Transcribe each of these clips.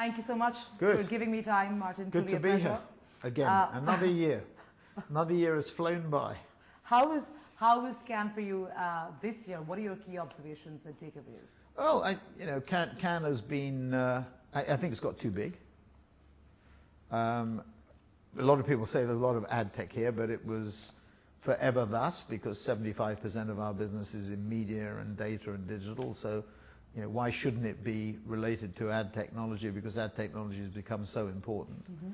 Thank you so much Good. for giving me time, Martin. Good to be here again. Another year. Another year has flown by. How was Cannes for you this year? What are your key observations and takeaways? Oh, Cannes has been. I think it's got too big. A lot of people say there's a lot of ad tech here, but it was forever thus because 75% of our business is in media and data and digital. So, why shouldn't it be related to ad technology? Because ad technology has become so important. Mm-hmm.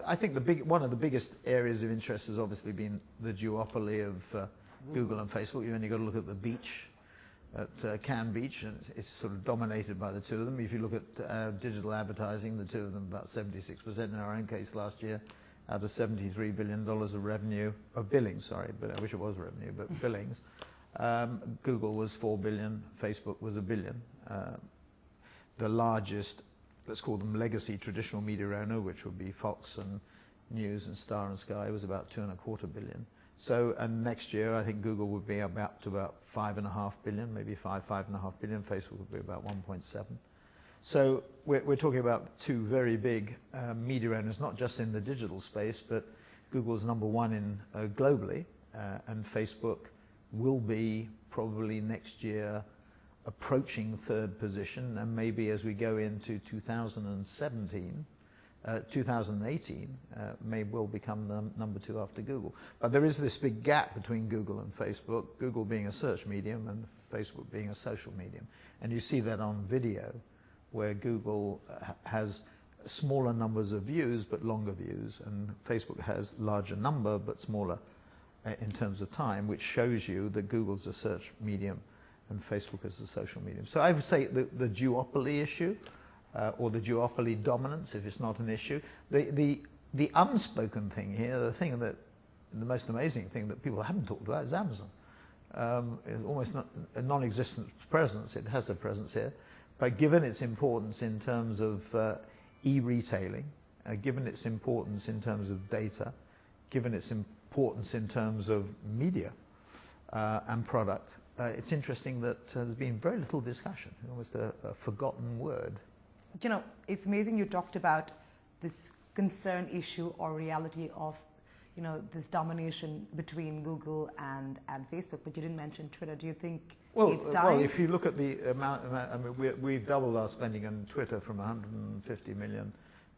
I think one of the biggest areas of interest has obviously been the duopoly of Google and Facebook. You've only got to look at the beach at Cannes Beach, and it's sort of dominated by the two of them. If you look at digital advertising, the two of them about 76% in our own case last year, out of $73 billion of revenue, of billings, sorry, but I wish it was revenue, but billings. Google was $4 billion, Facebook was $1 billion. The largest, let's call them legacy traditional media owner, which would be Fox and News and Star and Sky, was about $2.25 billion. So, and next year, I think Google would be about $5.5 billion, maybe $5.5 billion. Facebook would be about 1.7. So we're talking about two very big media owners, not just in the digital space, but Google's number one in globally, and Facebook will be probably next year approaching third position, and maybe as we go into 2018, may well become the number two after Google. But there is this big gap between Google and Facebook, Google being a search medium and Facebook being a social medium. And you see that on video, where Google has smaller numbers of views but longer views, and Facebook has larger number but smaller in terms of time, which shows you that Google's a search medium and Facebook is a social medium. So I would say the duopoly issue, or the duopoly dominance, if it's not an issue. The unspoken thing here, the most amazing thing that people haven't talked about is Amazon. It's almost not a non-existent presence. It has a presence here. But given its importance in terms of e-retailing, given its importance in terms of data, given its importance in terms of media and product, it's interesting that there's been very little discussion, almost a forgotten word. It's amazing you talked about this concern issue or reality of, this domination between Google and Facebook, but you didn't mention Twitter. Do you think it's dying? Well, if you look at the amount, we've doubled our spending on Twitter from 150 million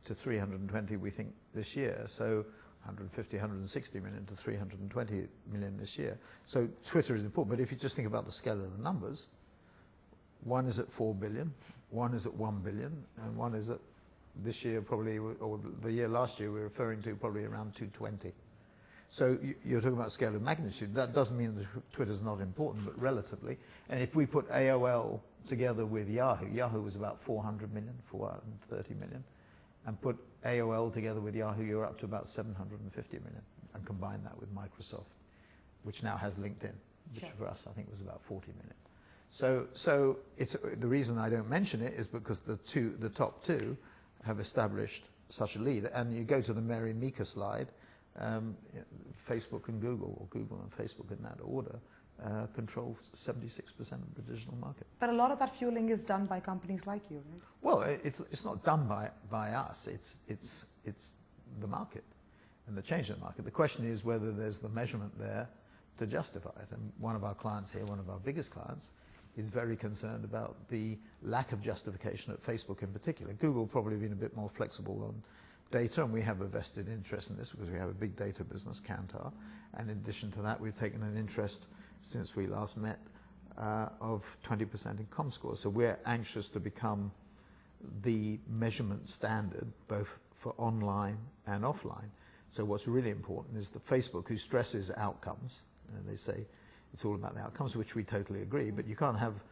to 320, we think, this year. So 150, 160 million to 320 million this year. So Twitter is important, but if you just think about the scale of the numbers, one is at 4 billion, one is at 1 billion, and one is at this year probably, or the year last year we're referring to probably around 220. So you're talking about scale of magnitude. That doesn't mean that Twitter's not important, but relatively. And if we put AOL together with Yahoo, Yahoo was about 400 million, 430 million, and put AOL together with Yahoo, you're up to about 750 million, and combine that with Microsoft, which now has LinkedIn, which for us I think was about 40 million. So it's the reason I don't mention it is because the top two have established such a lead. And you go to the Mary Meeker slide, Facebook and Google, or Google and Facebook in that order, control 76% of the digital market. But a lot of that fueling is done by companies like you, right? Well, it's not done by us. It's the market and the change in the market. The question is whether there's the measurement there to justify it. And one of our clients here, one of our biggest clients, is very concerned about the lack of justification at Facebook in particular. Google probably been a bit more flexible on data, and we have a vested interest in this because we have a big data business, Kantar. And in addition to that, we've taken an interest since we last met of 20% in Comscore. So we're anxious to become the measurement standard, both for online and offline. So what's really important is that Facebook, who stresses outcomes, they say it's all about the outcomes, which we totally agree, but you can't have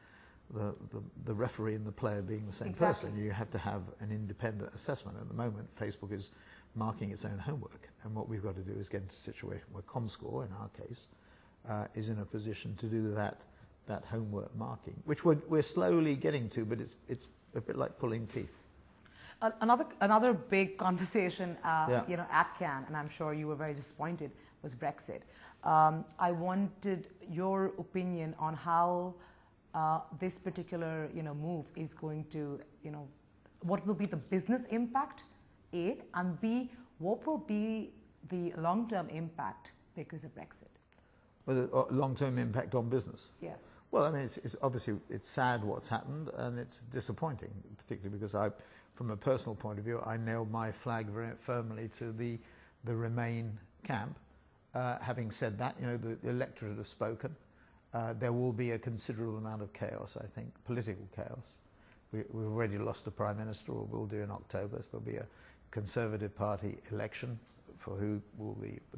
the referee and the player being the same person. You have to have an independent assessment. At the moment, Facebook is marking its own homework, and what we've got to do is get into a situation where Comscore, in our case, is in a position to do that homework marking, which we're slowly getting to, but it's a bit like pulling teeth. Another big conversation, at Cannes, and I'm sure you were very disappointed, was Brexit. I wanted your opinion on how this particular move is going to what will be the business impact, A, and B, what will be the long-term impact because of Brexit? Well, the long-term impact on business. Yes. Well, I mean, it's obviously it's sad what's happened, and it's disappointing, particularly because from a personal point of view, I nailed my flag very firmly to the Remain camp. Having said that, the electorate have spoken. There will be a considerable amount of chaos, I think, political chaos. We've already lost a prime minister, or will do in October. So there'll be a Conservative Party election for who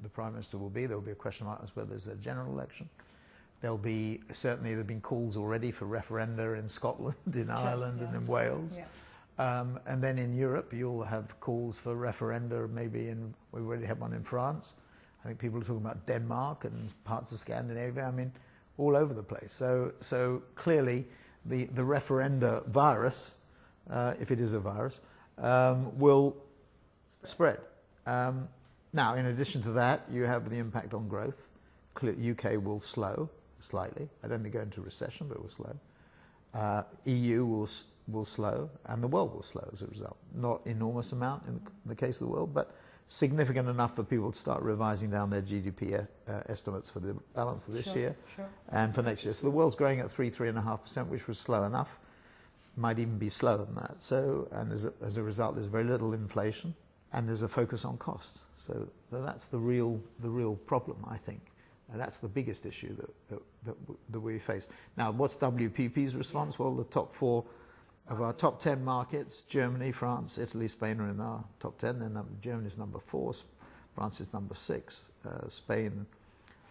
the prime minister will be. There will be a question mark as whether there's a general election. There have been calls already for referenda in Scotland, in Ireland, and in Wales. Yeah. And then in Europe, you'll have calls for referenda, we already have one in France. I think people are talking about Denmark and parts of Scandinavia. I mean, all over the place. So clearly, the referenda virus, if it is a virus, will spread. Now, in addition to that, you have the impact on growth. UK will slow slightly. I don't think go into recession, but it will slow. EU will slow, and the world will slow as a result. Not enormous amount in the case of the world, but significant enough for people to start revising down their GDP estimates for the balance of this year and for next year. So the world's growing at 3.5%, which was slow enough. Might even be slower than that. So, and as a result, there's very little inflation, and there's a focus on costs. So that's the real problem, I think. And that's the biggest issue that we face. Now, what's WPP's response? Well, the top 4 of our top 10 markets, Germany, France, Italy, Spain are in our top 10. Then Germany's number 4, France is number 6,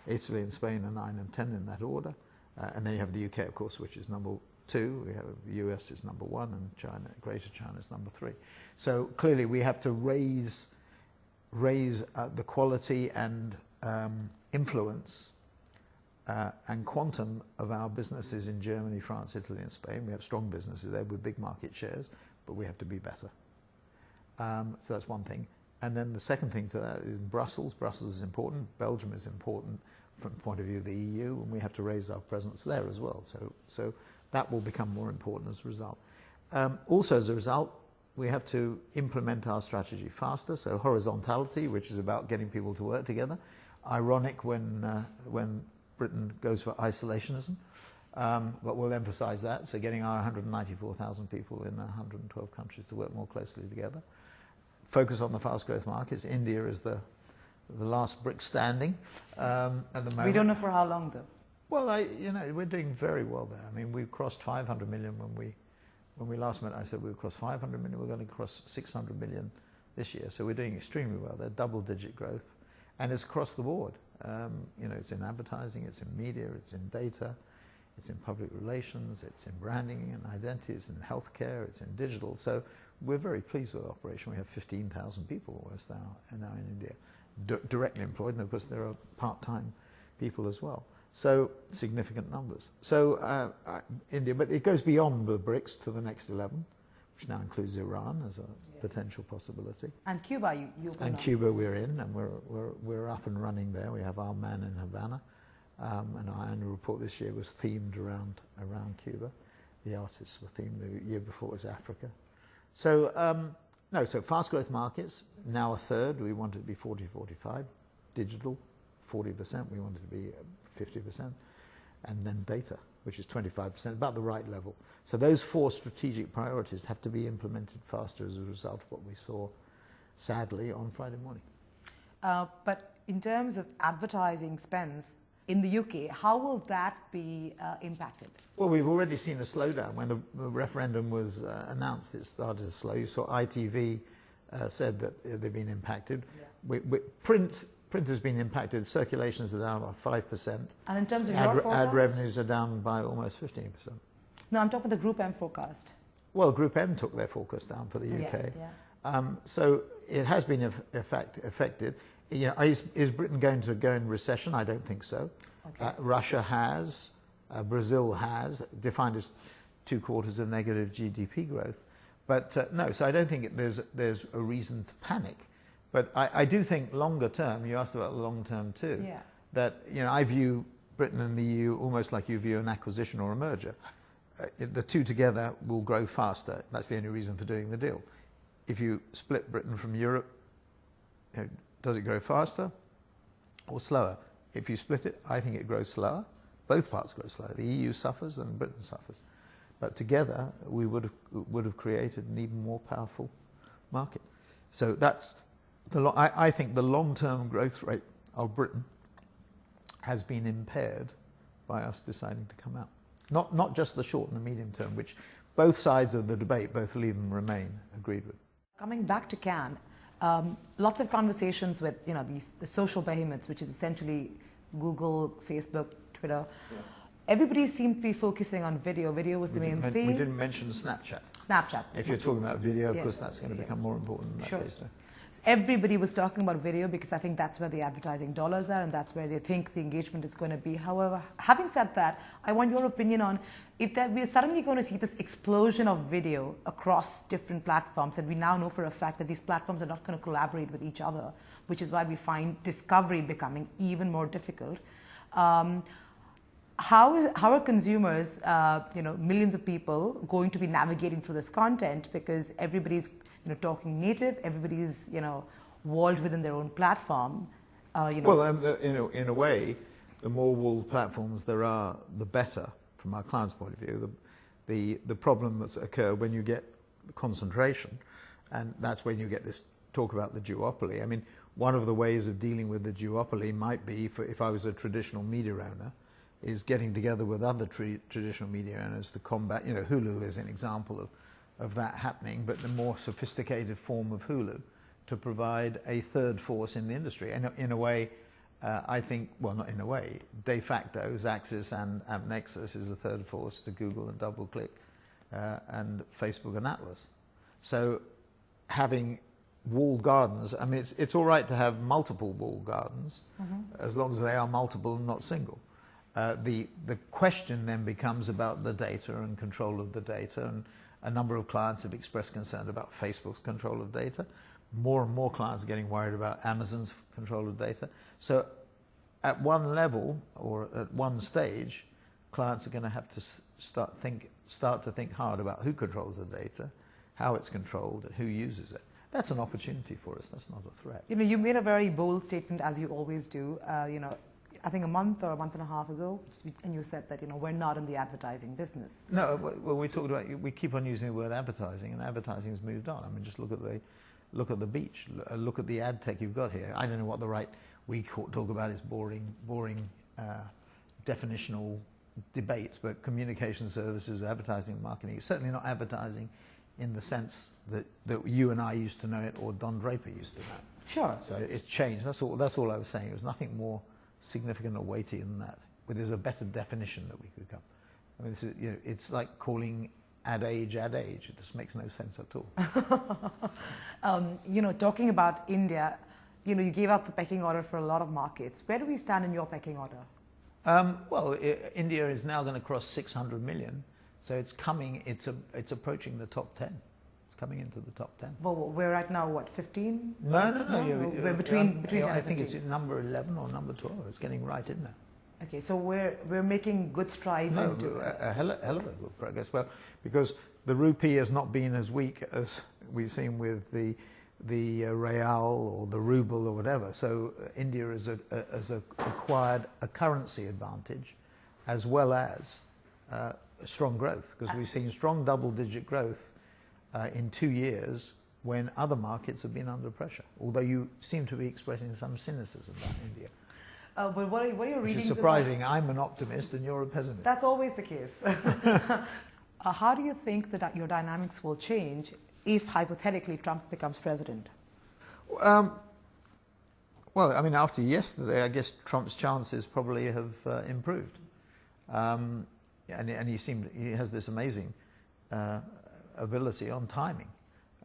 Italy and Spain are 9 and 10 in that order. And then you have the UK, of course, which is number 2. We have the US is number 1, and Greater China is number 3. So clearly we have to raise the quality and influence and quantum of our businesses in Germany, France, Italy, and Spain. We have strong businesses there with big market shares, but we have to be better. So that's one thing. And then the second thing to that is Brussels. Brussels is important. Belgium is important from the point of view of the EU, and we have to raise our presence there as well. So that will become more important as a result. Also, as a result, we have to implement our strategy faster. So horizontality, which is about getting people to work together. Ironic when Britain goes for isolationism, but we'll emphasize that. So getting our 194,000 people in 112 countries to work more closely together. Focus on the fast growth markets. India is the last brick standing at the moment. We don't know for how long, though. Well, we're doing very well there. I mean, we crossed 500 million when we last met. I said we would cross 500 million. We're going to cross 600 million this year. So we're doing extremely well there. Double-digit growth. And it's across the board. It's in advertising, it's in media, it's in data, it's in public relations, it's in branding and identity, it's in healthcare, it's in digital. So we're very pleased with the operation. We have 15,000 people almost now in India, directly employed, and of course there are part-time people as well. So significant numbers. So India, but it goes beyond the BRICS to the next 11, which now includes Iran as a potential possibility. And Cuba, Cuba we're in, and we're up and running there. We have our man in Havana, and our annual report this year was themed around Cuba. The artists were themed. The year before was Africa. So so fast growth markets, now a third. We want it to be 40-45. Digital, 40%. We want it to be 50%. And then data, which is 25%, about the right level. So those 4 strategic priorities have to be implemented faster as a result of what we saw, sadly, on Friday morning. But in terms of advertising spends in the UK, how will that be impacted? Well, we've already seen a slowdown. When the referendum was announced, it started to slow. You saw ITV said that they've been impacted. Yeah. Print has been impacted. Circulations are down by 5%. And in terms of your forecast? Ad revenues are down by almost 15%. No, I'm talking about the Group M forecast. Well, Group M took their forecast down for the UK. Yeah. So it has been affected. Is Britain going to go in recession? I don't think so. Okay. Russia has, Brazil has, defined as 2 quarters of negative GDP growth. But no, so I don't think there's a reason to panic. But I do think longer term, you asked about the long term too, that I view Britain and the EU almost like you view an acquisition or a merger. the two together will grow faster. That's the only reason for doing the deal. If you split Britain from Europe, does it grow faster or slower? If you split it, I think it grows slower. Both parts grow slower. The EU suffers and Britain suffers. But together, we would have created an even more powerful market. So that's I think the long-term growth rate of Britain has been impaired by us deciding to come out. Not just the short and the medium term, which both sides of the debate, both Leave and Remain, agreed with. Coming back to Cannes, lots of conversations with the social behemoths, which is essentially Google, Facebook, Twitter. Yeah. Everybody seemed to be focusing on video. Video was the main theme. We didn't mention Snapchat. Snapchat. If you're talking about video, of course, that's going to become more important in that case. Everybody was talking about video because I think that's where the advertising dollars are and that's where they think the engagement is going to be. However, having said that, I want your opinion on if we're suddenly going to see this explosion of video across different platforms, and we now know for a fact that these platforms are not going to collaborate with each other, which is why we find discovery becoming even more difficult. How are consumers, millions of people, going to be navigating through this content because everybody's talking native, everybody's walled within their own platform. Well, in a way, the more walled platforms there are, the better from our client's point of view. The problems occur when you get concentration, and that's when you get this talk about the duopoly. I mean, one of the ways of dealing with the duopoly might be, if I was a traditional media owner, is getting together with other traditional media owners to combat, Hulu is an example of that happening, but the more sophisticated form of Hulu to provide a third force in the industry. And in a way, I think, well, not in a way, de facto, Xaxis and AppNexus is a third force to Google and DoubleClick and Facebook and Atlas. So having walled gardens, I mean, it's all right to have multiple walled gardens, as long as they are multiple and not single. The question then becomes about the data and control of the data, and a number of clients have expressed concern about Facebook's control of data. More and more clients are getting worried about Amazon's control of data. So at one level or at one stage, clients are going to have to start to think hard about who controls the data, how it's controlled, and who uses it. That's an opportunity for us. That's not a threat. You made a very bold statement, as you always do. I think a month or a month and a half ago, and you said that we're not in the advertising business. No, well, we talked about, we keep on using the word advertising, and advertising has moved on. I mean, just look at the beach, look at the ad tech you've got here. I don't know what we talk about is boring definitional debate, but communication services, advertising, marketing. It's certainly not advertising in the sense that you and I used to know it, or Don Draper used to know it. Sure. So it's changed. That's all I was saying. It was nothing more significant or weighty than that. But there's a better definition that we could come. I mean, this is, it's like calling ad age. It just makes no sense at all. Talking about India, you gave out the pecking order for a lot of markets. Where do we stand in your pecking order? India is now going to cross 600 million, so it's coming. It's approaching the top 10. Coming into the top 10. Well, we're right now, what, 15? No. We're between 10 I and think 15. it's number 11 or number 12. It's getting right in there. Okay, so we're making good strides into it. A hell of a good progress. Well, because the rupee has not been as weak as we've seen with the real or the ruble or whatever. So India has acquired a currency advantage as well as strong growth, because we've seen strong double-digit growth in 2 years when other markets have been under pressure, although you seem to be expressing some cynicism about India. But what are your readings? Which is surprising. I'm an optimist and you're a pessimist. That's always the case. How do you think that your dynamics will change if, hypothetically, Trump becomes president? Well, I mean, after yesterday, I guess Trump's chances probably have improved. And he has this amazing ability on timing.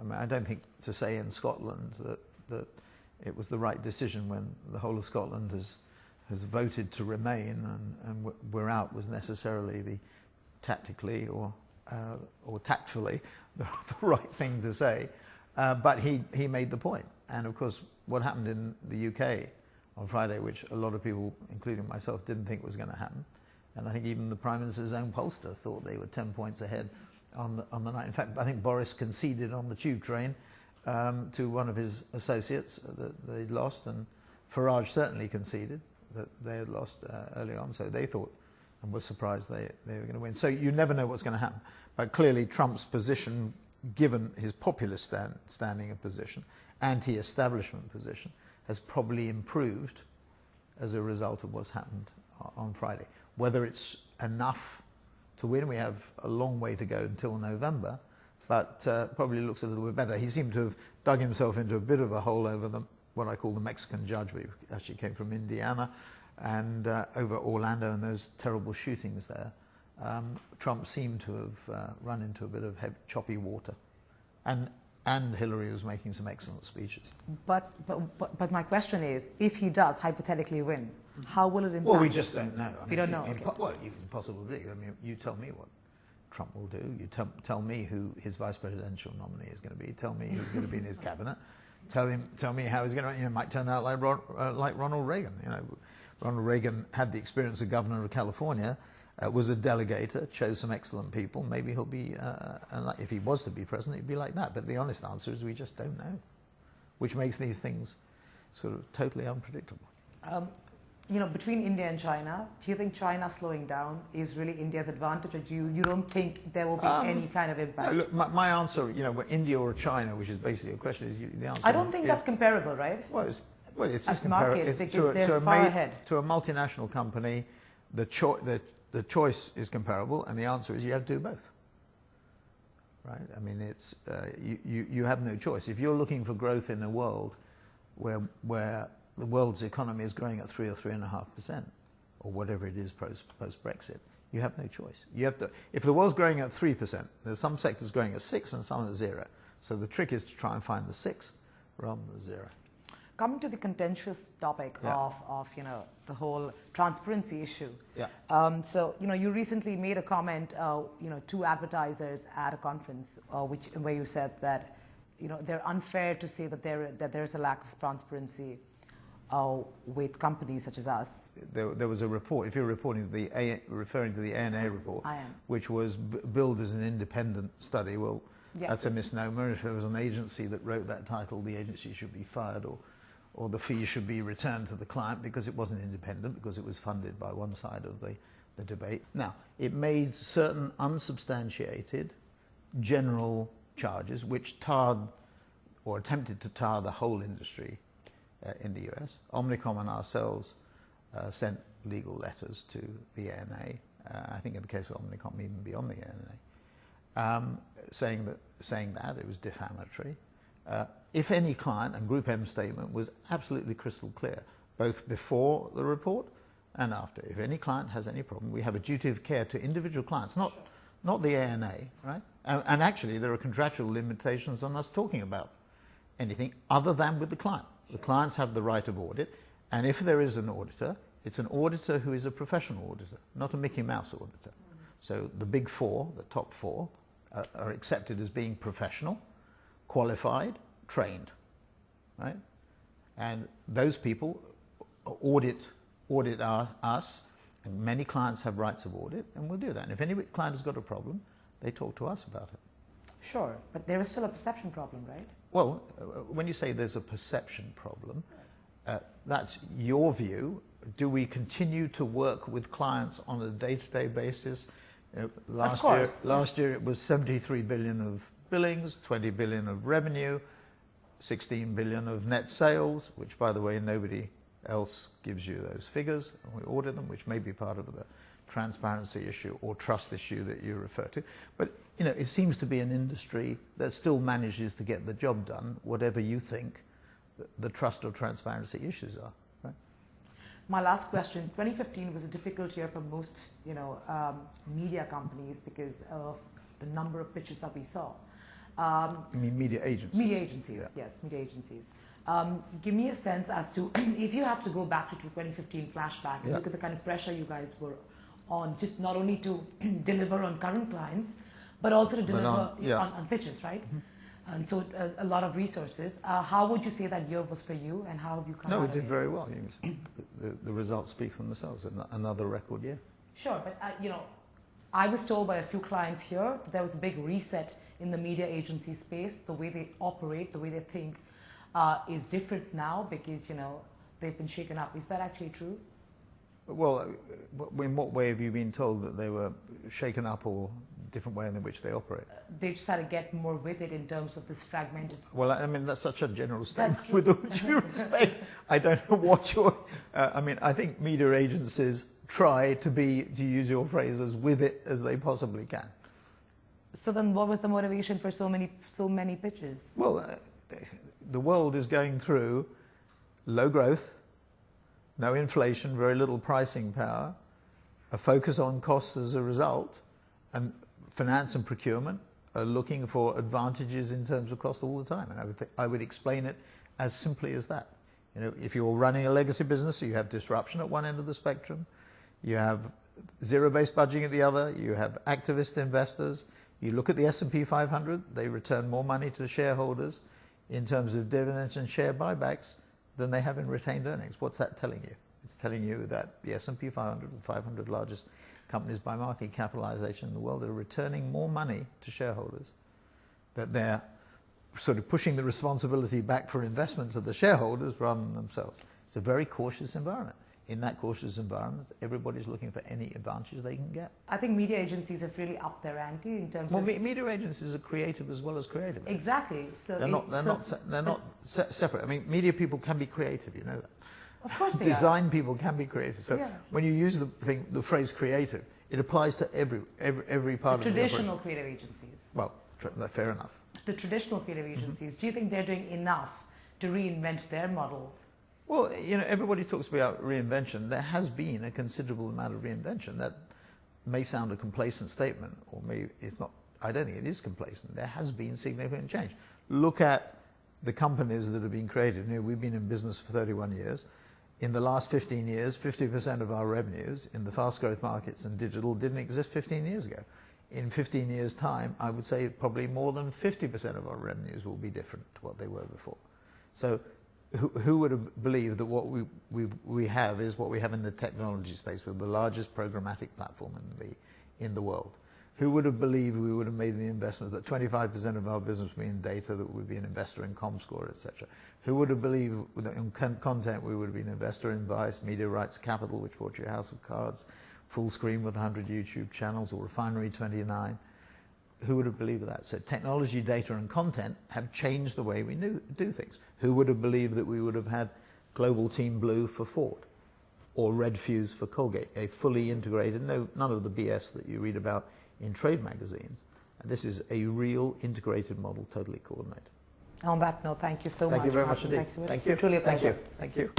I mean, I don't think to say in Scotland that it was the right decision when the whole of Scotland has voted to remain and we're out was necessarily the tactically or tactfully the right thing to say. But he made the point. And of course, what happened in the UK on Friday, which a lot of people, including myself, didn't think was going to happen, And I think even the Prime Minister's own pollster thought they were 10 points ahead on the night. In fact, I think Boris conceded on the tube train to one of his associates that they'd lost, and Farage certainly conceded that they had lost early on, so they thought and were surprised they were going to win. So you never know what's going to happen. But clearly Trump's position, given his populist standing of position, anti-establishment position, has probably improved as a result of what's happened on Friday. Whether it's enough to win, we have a long way to go until November, but probably looks a little bit better. He seemed to have dug himself into a bit of a hole over what I call the Mexican judge, but he actually came from Indiana, and over Orlando and those terrible shootings there. Trump seemed to have run into a bit of choppy water. And Hillary was making some excellent speeches. But my question is, if he does hypothetically win, how will it impact? Well, we just don't know. We don't know. Okay. Well, you can possibly. I mean, you tell me what Trump will do. You tell me who his vice presidential nominee is going to be. Tell me who's going to be in his cabinet. Tell me how he's going to. Might turn out like Ronald Reagan. Ronald Reagan had the experience of governor of California. Was a delegator, chose some excellent people. Maybe he'll be, if he was to be president, he'd be like that. But the honest answer is we just don't know, which makes these things sort of totally unpredictable. Between India and China, do you think China slowing down is really India's advantage, or you don't think there will be any kind of impact? Look, my answer, India or China, which is basically a question, is the answer. I don't think that's comparable, right? Well, it's just comparable. They're far ahead. To a multinational company, the choice is comparable, and the answer is you have to do both. Right? I mean, it's you have no choice. If you're looking for growth in a world where the world's economy is growing at 3 or 3.5%, or whatever it is post Brexit, you have no choice. You have to. If the world's growing at 3%, there's some sectors growing at 6 and some at 0. So the trick is to try and find the 6 rather than the 0. Coming to the contentious topic of the whole transparency issue. Yeah. So you recently made a comment to advertisers at a conference where you said that they're unfair to say that there is a lack of transparency with companies such as us. There was a report. If you're referring to the ANA report, I am. Which was billed as an independent study. Well, that's a misnomer. If there was an agency that wrote that title, the agency should be fired, or the fee should be returned to the client, because it wasn't independent, because it was funded by one side of the debate. Now, it made certain unsubstantiated general charges which tarred or attempted to tar the whole industry in the US. Omnicom and ourselves sent legal letters to the ANA, I think in the case of Omnicom even beyond the ANA, saying that it was defamatory. If any client, and Group M statement was absolutely crystal clear, both before the report and after. If any client has any problem, we have a duty of care to individual clients, not the ANA, right? And actually, there are contractual limitations on us talking about anything other than with the client. The clients have the right of audit, and if there is an auditor, it's an auditor who is a professional auditor, not a Mickey Mouse auditor. So the big four, the top four, are accepted as being professional, qualified, trained, right? And those people audit us, and many clients have rights of audit, and we'll do that. And if any client has got a problem, they talk to us about it. Sure, but there is still a perception problem, right? Well, when you say there's a perception problem, that's your view. Do we continue to work with clients on a day-to-day basis? Last year it was 73 billion of billings, 20 billion of revenue, 16 billion of net sales, which, by the way, nobody else gives you those figures, and we audit them, which may be part of the transparency issue or trust issue that you refer to. But it seems to be an industry that still manages to get the job done, whatever you think the trust or transparency issues are. Right? My last question: 2015 was a difficult year for most, media companies because of the number of pitches that we saw. You mean media agencies? Media agencies, yes, media agencies. Give me a sense as to, if you have to go back to 2015 flashback and look at the kind of pressure you guys were on, just not only to deliver on current clients, but also to deliver on pitches, right? Mm-hmm. And so a lot of resources. How would you say that year was for you, and how have you come out of it? No, we did very well. The results speak for themselves. Another record year. Sure, but I was told by a few clients here that there was a big reset in the media agency space. The way they operate, the way they think is different now because, they've been shaken up. Is that actually true? Well, in what way have you been told that they were shaken up, or different way in which they operate? They just had to get more with it in terms of this fragmented... Well, I mean, that's such a general statement with all due respect. I don't know what you're... I think media agencies try to be, to use your phrase, as with it as they possibly can. So then what was the motivation for so many pitches? Well, the world is going through low growth, no inflation, very little pricing power, a focus on costs as a result, and finance and procurement are looking for advantages in terms of cost all the time. And I would explain it as simply as that. If you're running a legacy business, you have disruption at one end of the spectrum, you have zero-based budgeting at the other, you have activist investors. You look at the S&P 500, they return more money to shareholders in terms of dividends and share buybacks than they have in retained earnings. What's that telling you? It's telling you that the S&P 500, the 500 largest companies by market capitalization in the world, are returning more money to shareholders, that they're sort of pushing the responsibility back for investment to the shareholders rather than themselves. It's a very cautious environment. In that cautious environment, everybody's looking for any advantage they can get. I think media agencies have really upped their ante in terms of... Well, media agencies are creative as well as creative. Exactly. So they're not separate. I mean, media people can be creative, you know that. Of course they Design people can be creative. So yeah. when you use the phrase creative, it applies to every part of the traditional creative agencies. Well, fair enough. The traditional creative agencies, do you think they're doing enough to reinvent their model? Well, everybody talks about reinvention. There has been a considerable amount of reinvention. That may sound a complacent statement, or maybe it's not. I don't think it is complacent. There has been significant change. Look at the companies that have been created. We've been in business for 31 years. In the last 15 years, 50% of our revenues in the fast growth markets and digital didn't exist 15 years ago. In 15 years' time, I would say probably more than 50% of our revenues will be different to what they were before. So who would have believed that what we have is what we have in the technology space, with the largest programmatic platform in the world? Who would have believed we would have made the investment that 25% of our business would be in data, that would be an investor in Comscore, etc.? Who would have believed that in content we would have been an investor in Vice, Media Rights Capital, which bought you House of Cards, Full Screen with 100 YouTube channels, or Refinery 29? Who would have believed that? So technology, data and content have changed the way we do things. Who would have believed that we would have had Global Team Blue for Ford, or Red Fuse for Colgate, a fully integrated, none of the BS that you read about in trade magazines. And this is a real integrated model, totally coordinated. On that note, thank you so much. Thank you very much indeed. Thank you. Truly a pleasure. Thank you.